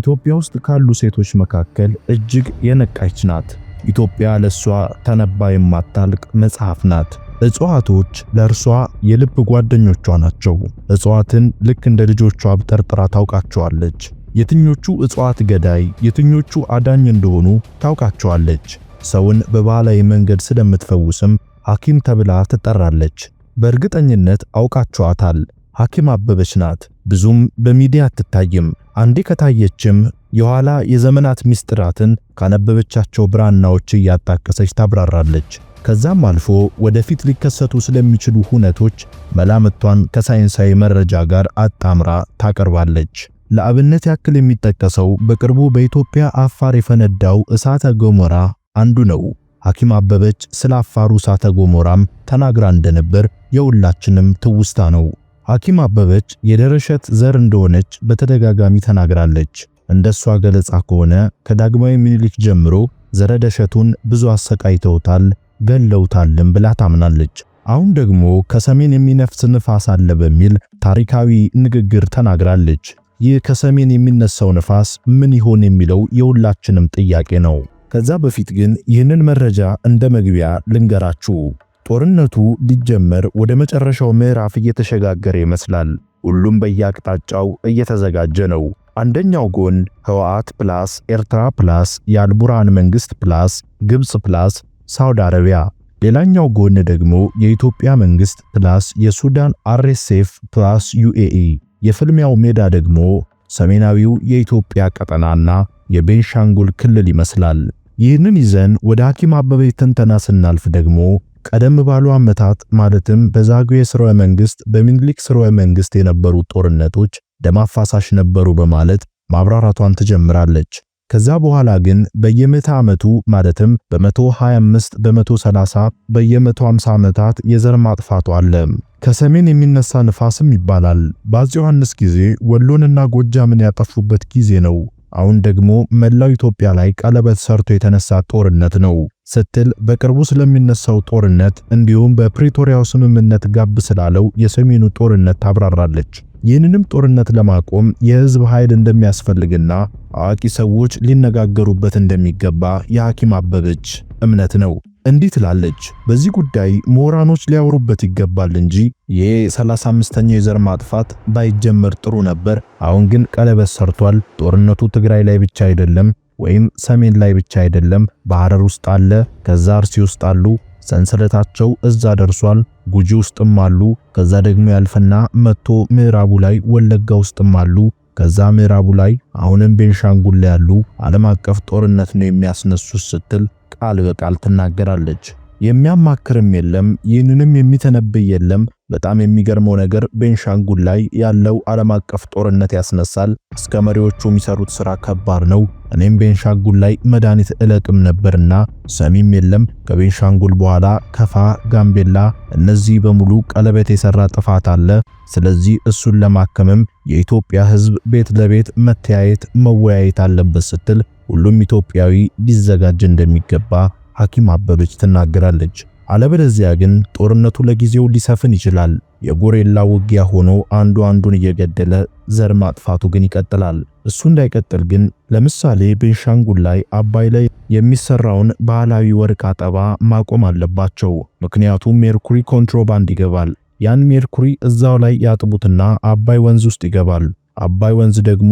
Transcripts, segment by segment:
ኢትዮጵያ ውስጥ ካሉ ሴቶች መካከል እጅግ የነቃች ናት። ኢትዮጵያ ለሷ ተነባ የማታልቅ መጽሐፍ ናት። እጽዋቶች ለእርሷ የልብ ጓደኞቿ ናቸው። እጽዋትን ልክ እንደ ልጆቿ አብጠርጥራ ታውቃቸዋለች። የትኞቹ እጽዋት ገዳይ፣ የትኞቹ አዳኝ እንደሆኑ ታውቃቸዋለች። ሰውን በባህላዊ መንገድ ስለምትፈውስም ሐኪም ተብላ ትጠራለች። በእርግጠኝነት አውቃቸዋታል። ሐኪም አበበች ናት። ብዙም በሚዲያ አትታይም። አንዴ ከታየችም የኋላ የዘመናት ሚስጥራትን ካነበበቻቸው ብራናዎች እያጣቀሰች ታብራራለች። ከዛም አልፎ ወደፊት ሊከሰቱ ስለሚችሉ ሁነቶች መላምቷን ከሳይንሳዊ መረጃ ጋር አጣምራ ታቀርባለች። ለአብነት ያክል የሚጠቀሰው በቅርቡ በኢትዮጵያ አፋር የፈነዳው እሳተ ገሞራ አንዱ ነው። ሐኪም አበበች ስለ አፋሩ እሳተ ገሞራም ተናግራ እንደነበር የሁላችንም ትውስታ ነው። ሐኪም አበበች የደረሸት ዘር እንደሆነች በተደጋጋሚ ተናግራለች። እንደሷ ገለጻ ከሆነ ከዳግማዊ ምኒልክ ጀምሮ ዘረደሸቱን ብዙ አሰቃይተውታል፣ ገለውታልም ብላ ታምናለች። አሁን ደግሞ ከሰሜን የሚነፍስ ንፋስ አለ በሚል ታሪካዊ ንግግር ተናግራለች። ይህ ከሰሜን የሚነሳው ንፋስ ምን ይሆን የሚለው የሁላችንም ጥያቄ ነው። ከዛ በፊት ግን ይህንን መረጃ እንደ መግቢያ ልንገራችሁ። ጦርነቱ ሊጀመር ወደ መጨረሻው ምዕራፍ እየተሸጋገረ ይመስላል። ሁሉም በየአቅጣጫው እየተዘጋጀ ነው። አንደኛው ጎን ህወሓት ፕላስ ኤርትራ ፕላስ የአልቡርሃን መንግስት ፕላስ ግብጽ ፕላስ ሳውዲ አረቢያ፣ ሌላኛው ጎን ደግሞ የኢትዮጵያ መንግስት ፕላስ የሱዳን አርኤስኤፍ ፕላስ ዩኤኢ። የፍልሚያው ሜዳ ደግሞ ሰሜናዊው የኢትዮጵያ ቀጠናና የቤንሻንጉል ክልል ይመስላል። ይህንን ይዘን ወደ ሐኪም አበበች ትንተና ስናልፍ ደግሞ ቀደም ባሉ ዓመታት ማለትም በዛጉዌ ስርወ መንግስት፣ በሚኒሊክ ስርወ መንግስት የነበሩ ጦርነቶች ደም አፋሳሽ ነበሩ በማለት ማብራራቷን ትጀምራለች። ከዛ በኋላ ግን በየምዕተ ዓመቱ ማለትም በ125 በ130 በየ150 ዓመታት የዘር ማጥፋቱ አለ። ከሰሜን የሚነሳ ንፋስም ይባላል። በአፄ ዮሐንስ ጊዜ ወሎንና ጎጃምን ያጠፉበት ጊዜ ነው። አሁን ደግሞ መላው ኢትዮጵያ ላይ ቀለበት ሰርቶ የተነሳ ጦርነት ነው ስትል በቅርቡ ስለሚነሳው ጦርነት እንዲሁም በፕሪቶሪያው ስምምነት ጋብ ስላለው የሰሜኑ ጦርነት ታብራራለች። ይህንንም ጦርነት ለማቆም የህዝብ ኃይል እንደሚያስፈልግና አዋቂ ሰዎች ሊነጋገሩበት እንደሚገባ የሐኪም አበበች እምነት ነው። እንዲህ ትላለች። በዚህ ጉዳይ ምሁራኖች ሊያወሩበት ይገባል እንጂ ይሄ 35ኛው የዘር ማጥፋት ባይጀመር ጥሩ ነበር። አሁን ግን ቀለበት ሰርቷል። ጦርነቱ ትግራይ ላይ ብቻ አይደለም ወይም ሰሜን ላይ ብቻ አይደለም፣ በሐረር ውስጥ አለ፣ ከዛ አርሲ ውስጥ አሉ፣ ሰንሰለታቸው እዛ ደርሷል፣ ጉጂ ውስጥም አሉ፣ ከዛ ደግሞ ያልፈና መቶ ምዕራቡ ላይ ወለጋ ውስጥም አሉ፣ ከዛ ምዕራቡ ላይ አሁንም ቤንሻንጉል ላይ ያሉ ዓለም አቀፍ ጦርነት ነው የሚያስነሱት ስትል ቃል በቃል ትናገራለች። የሚያማክርም የለም፣ ይህንንም የሚተነብይ የለም። በጣም የሚገርመው ነገር ቤንሻንጉል ላይ ያለው ዓለም አቀፍ ጦርነት ያስነሳል። እስከ መሪዎቹ የሚሰሩት ስራ ከባድ ነው። እኔም ቤንሻንጉል ላይ መድኃኒት እለቅም ነበርና ሰሚም የለም። ከቤንሻንጉል በኋላ ከፋ፣ ጋምቤላ፣ እነዚህ በሙሉ ቀለበት የሰራ ጥፋት አለ። ስለዚህ እሱን ለማከምም የኢትዮጵያ ሕዝብ ቤት ለቤት መተያየት መወያየት አለበት ስትል ሁሉም ኢትዮጵያዊ ሊዘጋጅ እንደሚገባ ሐኪም አበበች ትናገራለች። አለበለዚያ ግን ጦርነቱ ለጊዜው ሊሰፍን ይችላል። የጎሬላ ውጊያ ሆኖ አንዱ አንዱን እየገደለ ዘር ማጥፋቱ ግን ይቀጥላል። እሱ እንዳይቀጥል ግን ለምሳሌ ቤንሻንጉል ላይ አባይ ላይ የሚሰራውን ባህላዊ ወርቅ አጠባ ማቆም አለባቸው። ምክንያቱም ሜርኩሪ ኮንትሮባንድ ይገባል። ያን ሜርኩሪ እዛው ላይ ያጥቡትና አባይ ወንዝ ውስጥ ይገባል። አባይ ወንዝ ደግሞ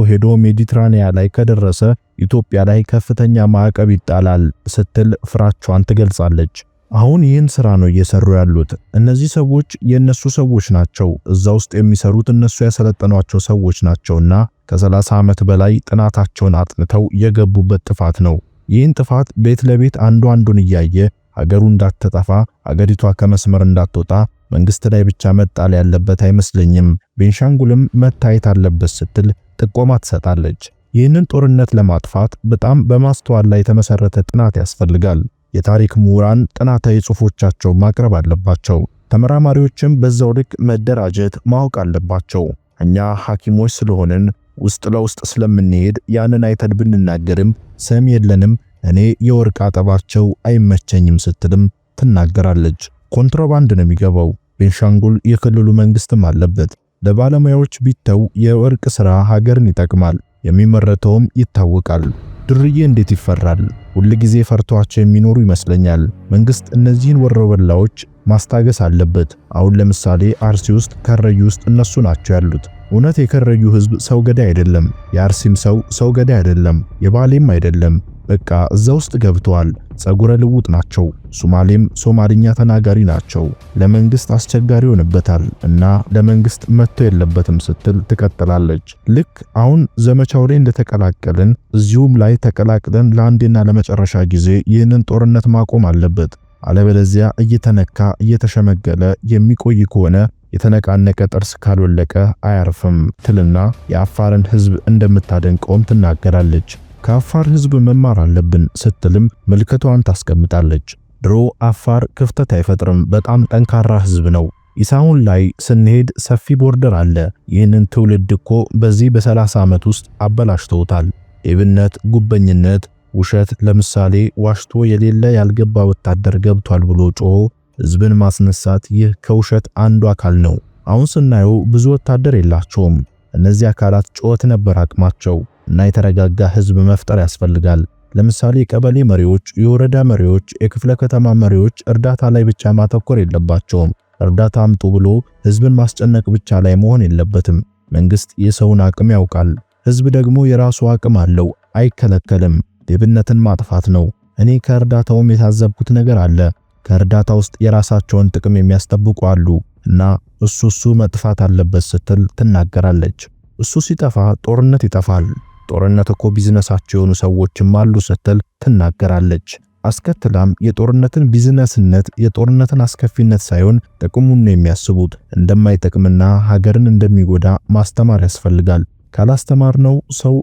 ሄዶ ሜዲትራኒያ ላይ ከደረሰ ኢትዮጵያ ላይ ከፍተኛ ማዕቀብ ይጣላል ስትል ፍራቿን ትገልጻለች። አሁን ይህን ስራ ነው እየሰሩ ያሉት። እነዚህ ሰዎች የነሱ ሰዎች ናቸው። እዛ ውስጥ የሚሰሩት እነሱ ያሰለጠኗቸው ሰዎች ናቸውና ከ30 ዓመት በላይ ጥናታቸውን አጥንተው የገቡበት ጥፋት ነው። ይህን ጥፋት ቤት ለቤት አንዱን እያየ ሀገሩ እንዳትጠፋ፣ ሀገሪቷ ከመስመር እንዳትወጣ መንግስት ላይ ብቻ መጣል ያለበት አይመስለኝም። ቤንሻንጉልም መታየት አለበት ስትል ጥቆማ ትሰጣለች። ይህንን ጦርነት ለማጥፋት በጣም በማስተዋል ላይ የተመሰረተ ጥናት ያስፈልጋል። የታሪክ ምሁራን ጥናታዊ ጽሑፎቻቸው ማቅረብ አለባቸው። ተመራማሪዎችም በዛው ልክ መደራጀት ማወቅ አለባቸው። እኛ ሐኪሞች ስለሆንን ውስጥ ለውስጥ ስለምንሄድ ያንን አይተን ብንናገርም ሰም የለንም። እኔ የወርቅ አጠባቸው አይመቸኝም ስትልም ትናገራለች። ኮንትሮባንድ ነው የሚገባው። ቤንሻንጉል የክልሉ መንግስትም አለበት። ለባለሙያዎች ቢተው የወርቅ ስራ ሀገርን ይጠቅማል። የሚመረተውም ይታወቃል። ድርዬ እንዴት ይፈራል? ሁል ጊዜ ፈርቷቸው የሚኖሩ ይመስለኛል። መንግስት እነዚህን ወሮበላዎች ማስታገስ አለበት። አሁን ለምሳሌ አርሲ ውስጥ ከረዩ ውስጥ እነሱ ናቸው ያሉት። እውነት የከረዩ ህዝብ ሰው ገዳይ አይደለም። የአርሲም ሰው ገዳይ አይደለም። የባሌም አይደለም። በቃ እዛ ውስጥ ገብተዋል። ጸጉረ ልውጥ ናቸው። ሶማሌም ሶማሊኛ ተናጋሪ ናቸው። ለመንግስት አስቸጋሪ ሆነበታል እና ለመንግስት መጥቶ የለበትም ስትል ትቀጥላለች። ልክ አሁን ዘመቻው ላይ እንደተቀላቀልን እዚሁም ላይ ተቀላቅለን ለአንዴና ለመጨረሻ ጊዜ ይህንን ጦርነት ማቆም አለበት። አለበለዚያ እየተነካ እየተሸመገለ የሚቆይ ከሆነ የተነቃነቀ ጥርስ ካልወለቀ አያርፍም ትልና የአፋርን ህዝብ እንደምታደንቀውም ትናገራለች። ከአፋር ህዝብ መማር አለብን ስትልም ምልክቷን ታስቀምጣለች። ድሮ አፋር ክፍተት አይፈጥርም፣ በጣም ጠንካራ ህዝብ ነው። ኢሳሁን ላይ ስንሄድ ሰፊ ቦርደር አለ። ይህንን ትውልድ እኮ በዚህ በ30 ዓመት ውስጥ አበላሽተውታል። ሌብነት፣ ጉበኝነት፣ ውሸት። ለምሳሌ ዋሽቶ የሌለ ያልገባ ወታደር ገብቷል ብሎ ጮሆ ህዝብን ማስነሳት፣ ይህ ከውሸት አንዱ አካል ነው። አሁን ስናየው ብዙ ወታደር የላቸውም። እነዚህ አካላት ጩኸት ነበር አቅማቸው እና የተረጋጋ ህዝብ መፍጠር ያስፈልጋል። ለምሳሌ የቀበሌ መሪዎች፣ የወረዳ መሪዎች፣ የክፍለ ከተማ መሪዎች እርዳታ ላይ ብቻ ማተኮር የለባቸውም። እርዳታ አምጡ ብሎ ህዝብን ማስጨነቅ ብቻ ላይ መሆን የለበትም። መንግስት የሰውን አቅም ያውቃል። ህዝብ ደግሞ የራሱ አቅም አለው፣ አይከለከልም። ሌብነትን ማጥፋት ነው። እኔ ከእርዳታውም የታዘብኩት ነገር አለ። ከእርዳታ ውስጥ የራሳቸውን ጥቅም የሚያስጠብቁ አሉ እና እሱ መጥፋት አለበት ስትል ትናገራለች። እሱ ሲጠፋ ጦርነት ይጠፋል። ጦርነት እኮ ቢዝነሳቸው የሆኑ ሰዎችም አሉ ስትል ትናገራለች። አስከትላም የጦርነትን ቢዝነስነት የጦርነትን አስከፊነት ሳይሆን ጥቅሙን ነው የሚያስቡት። እንደማይጠቅምና ሀገርን እንደሚጎዳ ማስተማር ያስፈልጋል። ካላስተማርነው ሰው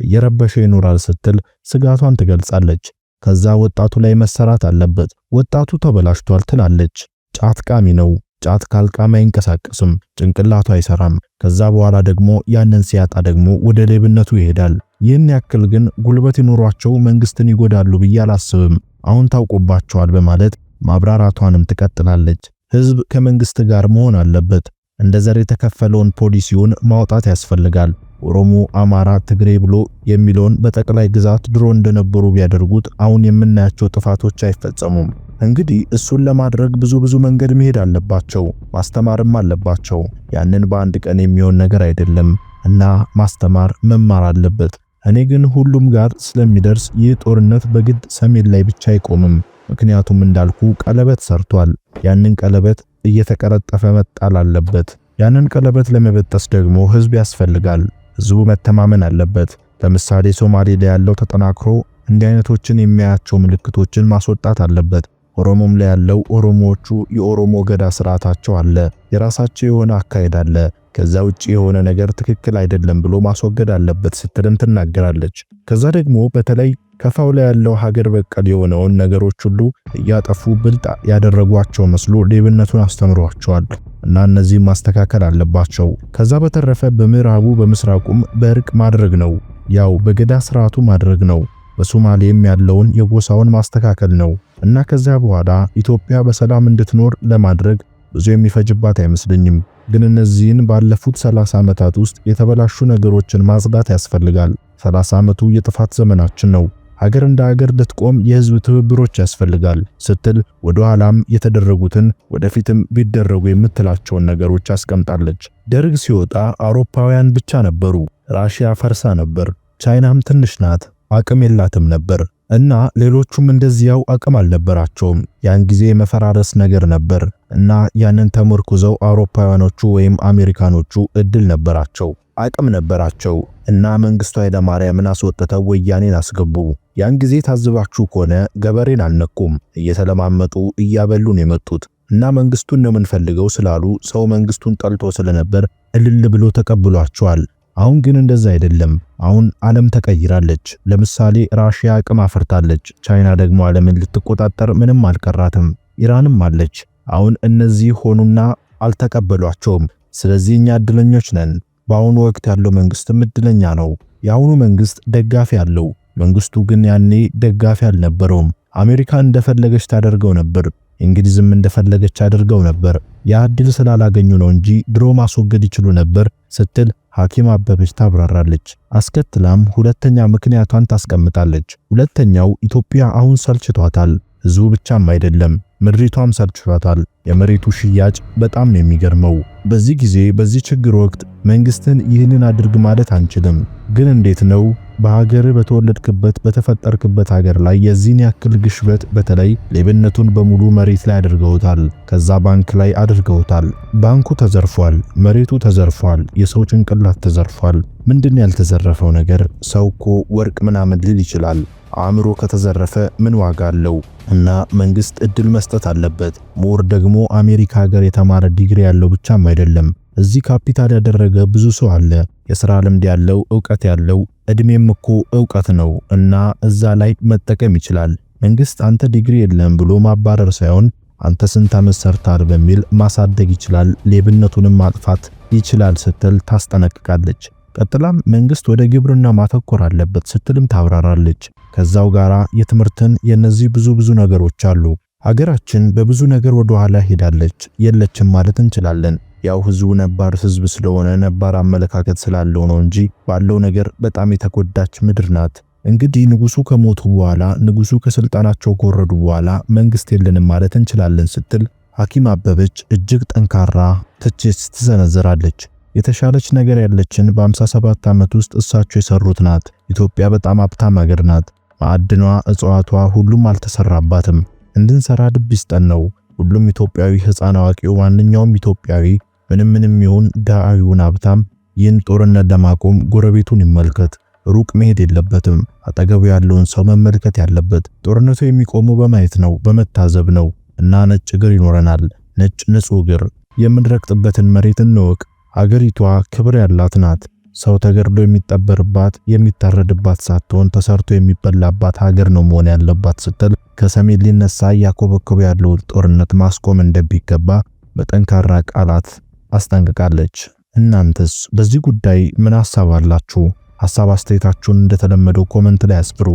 እየረበሸ ይኖራል ስትል ስጋቷን ትገልጻለች። ከዛ ወጣቱ ላይ መሰራት አለበት። ወጣቱ ተበላሽቷል ትላለች። ጫት ቃሚ ነው። ጫት ካልቃመ አይንቀሳቀስም፣ ጭንቅላቱ አይሰራም። ከዛ በኋላ ደግሞ ያንን ሲያጣ ደግሞ ወደ ሌብነቱ ይሄዳል። ይህን ያክል ግን ጉልበት ይኖሯቸው መንግስትን ይጎዳሉ ብዬ አላስብም። አሁን ታውቆባቸዋል በማለት ማብራራቷንም ትቀጥላለች። ህዝብ ከመንግስት ጋር መሆን አለበት። እንደ ዘር የተከፈለውን ፖሊሲውን ማውጣት ያስፈልጋል። ኦሮሞ፣ አማራ፣ ትግሬ ብሎ የሚለውን በጠቅላይ ግዛት ድሮ እንደነበሩ ቢያደርጉት አሁን የምናያቸው ጥፋቶች አይፈጸሙም። እንግዲህ እሱን ለማድረግ ብዙ መንገድ መሄድ አለባቸው፣ ማስተማርም አለባቸው። ያንን በአንድ ቀን የሚሆን ነገር አይደለም እና ማስተማር መማር አለበት። እኔ ግን ሁሉም ጋር ስለሚደርስ ይህ ጦርነት በግድ ሰሜን ላይ ብቻ አይቆምም። ምክንያቱም እንዳልኩ ቀለበት ሰርቷል። ያንን ቀለበት እየተቀረጠፈ መጣል አለበት። ያንን ቀለበት ለመበጠስ ደግሞ ህዝብ ያስፈልጋል። ህዝቡ መተማመን አለበት። ለምሳሌ ሶማሌ ላይ ያለው ተጠናክሮ እንዲህ አይነቶችን የሚያያቸው ምልክቶችን ማስወጣት አለበት። ኦሮሞም ላይ ያለው ኦሮሞዎቹ የኦሮሞ ገዳ ስርዓታቸው አለ፣ የራሳቸው የሆነ አካሄድ አለ። ከዛ ውጪ የሆነ ነገር ትክክል አይደለም ብሎ ማስወገድ አለበት ስትልም ትናገራለች። ከዛ ደግሞ በተለይ ከፋው ላይ ያለው ሀገር በቀል የሆነውን ነገሮች ሁሉ እያጠፉ ብልጣ ያደረጓቸው መስሎ ሌብነቱን አስተምሯቸዋል እና እነዚህ ማስተካከል አለባቸው። ከዛ በተረፈ በምዕራቡ በምስራቁም በእርቅ ማድረግ ነው፣ ያው በገዳ ስርዓቱ ማድረግ ነው። በሶማሌም ያለውን የጎሳውን ማስተካከል ነው እና ከዛ በኋላ ኢትዮጵያ በሰላም እንድትኖር ለማድረግ ብዙ የሚፈጅባት አይመስልኝም። ግን እነዚህን ባለፉት 30 ዓመታት ውስጥ የተበላሹ ነገሮችን ማጽዳት ያስፈልጋል። 30 ዓመቱ የጥፋት ዘመናችን ነው። ሀገር እንደ ሀገር ልትቆም የህዝብ ትብብሮች ያስፈልጋል ስትል ወደ ኋላም የተደረጉትን ወደፊትም ቢደረጉ የምትላቸውን ነገሮች አስቀምጣለች። ደርግ ሲወጣ አውሮፓውያን ብቻ ነበሩ። ራሺያ ፈርሳ ነበር። ቻይናም ትንሽ ናት፣ አቅም የላትም ነበር እና ሌሎቹም እንደዚያው አቅም አልነበራቸውም። ያን ጊዜ መፈራረስ ነገር ነበር እና ያንን ተመርኩዘው አውሮፓውያኖቹ ወይም አሜሪካኖቹ እድል ነበራቸው፣ አቅም ነበራቸው እና መንግስቱ ኃይለማርያምን አስወጥተው ወያኔን አስገቡ። ያን ጊዜ ታዝባችሁ ከሆነ ገበሬን አልነኩም፣ እየተለማመጡ እያበሉን የመጡት እና መንግስቱን ነው የምንፈልገው ስላሉ ሰው መንግስቱን ጠልቶ ስለነበር እልል ብሎ ተቀብሏቸዋል። አሁን ግን እንደዛ አይደለም። አሁን ዓለም ተቀይራለች። ለምሳሌ ራሺያ አቅም አፈርታለች። ቻይና ደግሞ ዓለምን ልትቆጣጠር ምንም አልቀራትም። ኢራንም አለች። አሁን እነዚህ ሆኑና አልተቀበሏቸውም። ስለዚህ እኛ እድለኞች ነን። በአሁኑ ወቅት ያለው መንግስትም እድለኛ ነው። የአሁኑ መንግስት ደጋፊ አለው። መንግስቱ ግን ያኔ ደጋፊ አልነበረውም። አሜሪካ እንደፈለገች ታደርገው ነበር። እንግሊዝም እንደፈለገች አድርገው ነበር። ያ እድል ስላላገኙ ነው እንጂ ድሮ ማስወገድ ይችሉ ነበር። ስትል ሐኪም አበበች ታብራራለች። አስከትላም ሁለተኛ ምክንያቷን ታስቀምጣለች። ሁለተኛው ኢትዮጵያ አሁን ሰልችቷታል። ህዝቡ ብቻም አይደለም ምድሪቷም ሰልችቷታል። የመሬቱ ሽያጭ በጣም ነው የሚገርመው። በዚህ ጊዜ በዚህ ችግር ወቅት መንግስትን ይህንን አድርግ ማለት አንችልም። ግን እንዴት ነው በሀገር በተወለድክበት በተፈጠርክበት ሀገር ላይ የዚህን ያክል ግሽበት፣ በተለይ ሌብነቱን በሙሉ መሬት ላይ አድርገውታል። ከዛ ባንክ ላይ አድርገውታል። ባንኩ ተዘርፏል፣ መሬቱ ተዘርፏል፣ የሰው ጭንቅላት ተዘርፏል። ምንድን ያልተዘረፈው ነገር? ሰው እኮ ወርቅ ምናምን ሊል ይችላል። አእምሮ ከተዘረፈ ምን ዋጋ አለው? እና መንግስት እድል መስጠት አለበት። ሞር ደግሞ አሜሪካ ሀገር የተማረ ዲግሪ ያለው ብቻም አይደለም፣ እዚህ ካፒታል ያደረገ ብዙ ሰው አለ። የሥራ ልምድ ያለው ዕውቀት ያለው እድሜም እኮ ዕውቀት ነው እና እዛ ላይ መጠቀም ይችላል። መንግስት አንተ ዲግሪ የለም ብሎ ማባረር ሳይሆን አንተ ስንት ዓመት ሰርታል በሚል ማሳደግ ይችላል፣ ሌብነቱንም ማጥፋት ይችላል ስትል ታስጠነቅቃለች። ቀጥላም መንግስት ወደ ግብርና ማተኮር አለበት ስትልም ታብራራለች። ከዛው ጋራ የትምህርትን የነዚህ ብዙ ነገሮች አሉ። ሀገራችን በብዙ ነገር ወደ ኋላ ሄዳለች፣ የለችም ማለት እንችላለን። ያው ህዝቡ ነባር ህዝብ ስለሆነ ነባር አመለካከት ስላለው ነው እንጂ ባለው ነገር በጣም የተጎዳች ምድር ናት። እንግዲህ ንጉሱ ከሞቱ በኋላ ንጉሱ ከስልጣናቸው ከወረዱ በኋላ መንግስት የለንም ማለት እንችላለን ስትል ሐኪም አበበች እጅግ ጠንካራ ትችት ትሰነዝራለች። የተሻለች ነገር ያለችን በ57 ዓመት ውስጥ እሳቸው የሰሩት ናት። ኢትዮጵያ በጣም ሀብታም ሀገር ናት። ማዕድኗ፣ እጽዋቷ ሁሉም አልተሰራባትም። እንድንሰራ ልብ ይስጠን ነው። ሁሉም ኢትዮጵያዊ ሕፃን አዋቂው ማንኛውም ኢትዮጵያዊ ምንም ይሁን ድሃ ይሁን ሀብታም ይህን ጦርነት ለማቆም ጎረቤቱን ይመልከት። ሩቅ መሄድ የለበትም። አጠገቡ ያለውን ሰው መመልከት ያለበት። ጦርነቱ የሚቆመው በማየት ነው፣ በመታዘብ ነው። እና ነጭ እግር ይኖረናል። ነጭ ንጹህ እግር። የምንረግጥበትን መሬት እንወቅ። አገሪቷ ክብር ያላት ናት። ሰው ተገርዶ የሚጠበርባት የሚታረድባት ሳትሆን ተሰርቶ የሚበላባት ሀገር ነው መሆን ያለባት ስትል ከሰሜን ሊነሳ ያኮበኮበ ያለው ጦርነት ማስቆም እንደሚገባ በጠንካራ ቃላት አስጠንቅቃለች። እናንተስ በዚህ ጉዳይ ምን ሐሳብ አላችሁ? ሐሳብ አስተያየታችሁን እንደተለመደው ኮሜንት ላይ አስፍሩ።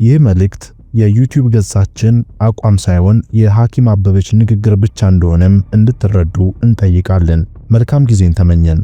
ይህ መልእክት የዩቲዩብ ገጻችን አቋም ሳይሆን የሐኪም አበበች ንግግር ብቻ እንደሆነም እንድትረዱ እንጠይቃለን። መልካም ጊዜን ተመኘን።